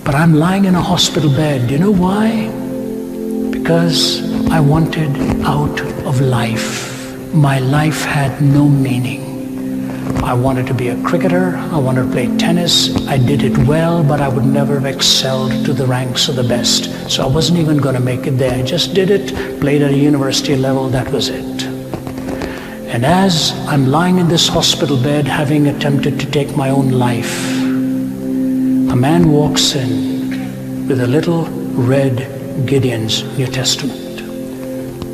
But I'm lying in a hospital bed. Do you know why? Because I wanted out of life. My life had no meaning. I wanted to be a cricketer. I wanted to play tennis. I did it well, but I would never have excelled to the ranks of the best. So I wasn't even going to make it there. I just did it, played at a university level, that was it. And as I'm lying in this hospital bed, having attempted to take my own life, a man walks in with a little red Gideon's New Testament.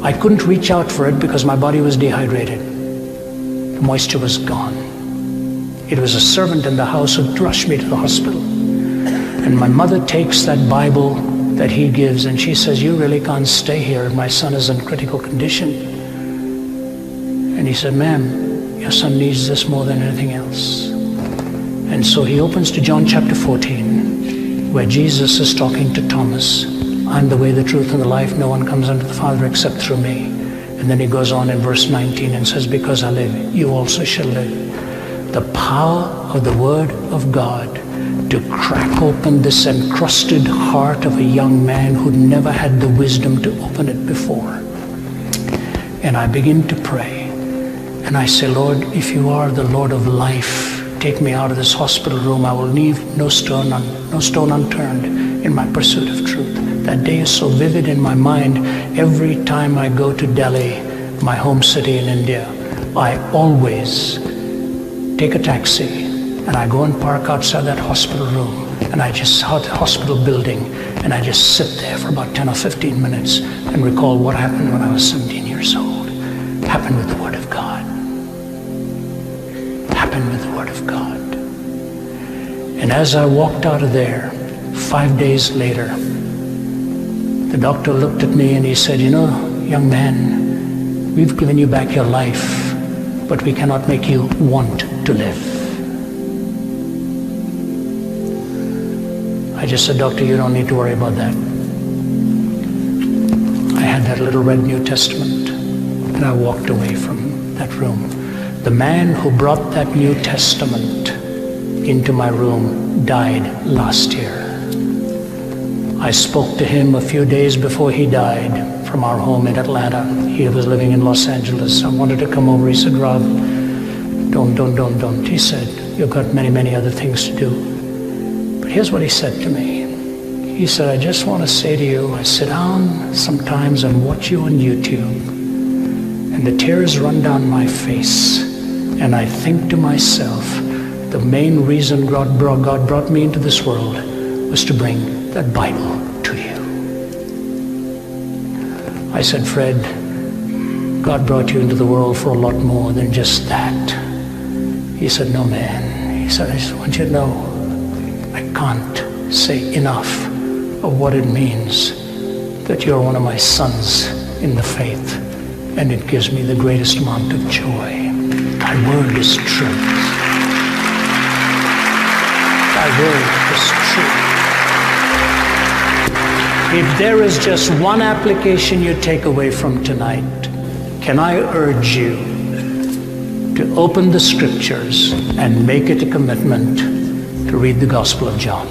I couldn't reach out for it because my body was dehydrated. The moisture was gone. It was a servant in the house who rushed me to the hospital. And my mother takes that Bible that he gives and she says, "You really can't stay here. My son is in critical condition." And he said, "Ma'am, your son needs this more than anything else." And so he opens to John chapter 14, where Jesus is talking to Thomas. "I'm the way, the truth, and the life. No one comes unto the Father except through me." And then he goes on in verse 19 and says, "Because I live, you also shall live." The power of the Word of God to crack open this encrusted heart of a young man who never had the wisdom to open it before. And I begin to pray. And I say, "Lord, if you are the Lord of life, take me out of this hospital room. I will leave no stone unturned in my pursuit of truth." That day is so vivid in my mind. Every time I go to Delhi, my home city in India, I always take a taxi and I go and park outside that hospital room, and I just saw the hospital building, and I just sit there for about 10 or 15 minutes and recall what happened when I was 17 years old. Happened with the Word of God. Happened with the Word of God. And as I walked out of there, 5 days later, the doctor looked at me and he said, "You know, young man, we've given you back your life, but we cannot make you want to live." I just said, "Doctor, you don't need to worry about that." I had that little red New Testament and I walked away from that room. The man who brought that New Testament into my room died last year. I spoke to him a few days before he died from our home in Atlanta. He was living in Los Angeles. I wanted to come over. He said, "Rav, don't. He said, "You've got many, many other things to do." But here's what he said to me. He said, "I just want to say to you, I sit down sometimes and watch you on YouTube, and the tears run down my face, and I think to myself, the main reason God brought me into this world was to bring that Bible to you." I said, "Fred, God brought you into the world for a lot more than just that." He said, "No, man." He said, "I just want you to know, I can't say enough of what it means that you're one of my sons in the faith, and it gives me the greatest amount of joy. Thy word is truth. Thy word is truth." If there is just one application you take away from tonight, can I urge you to open the scriptures and make it a commitment to read the Gospel of John.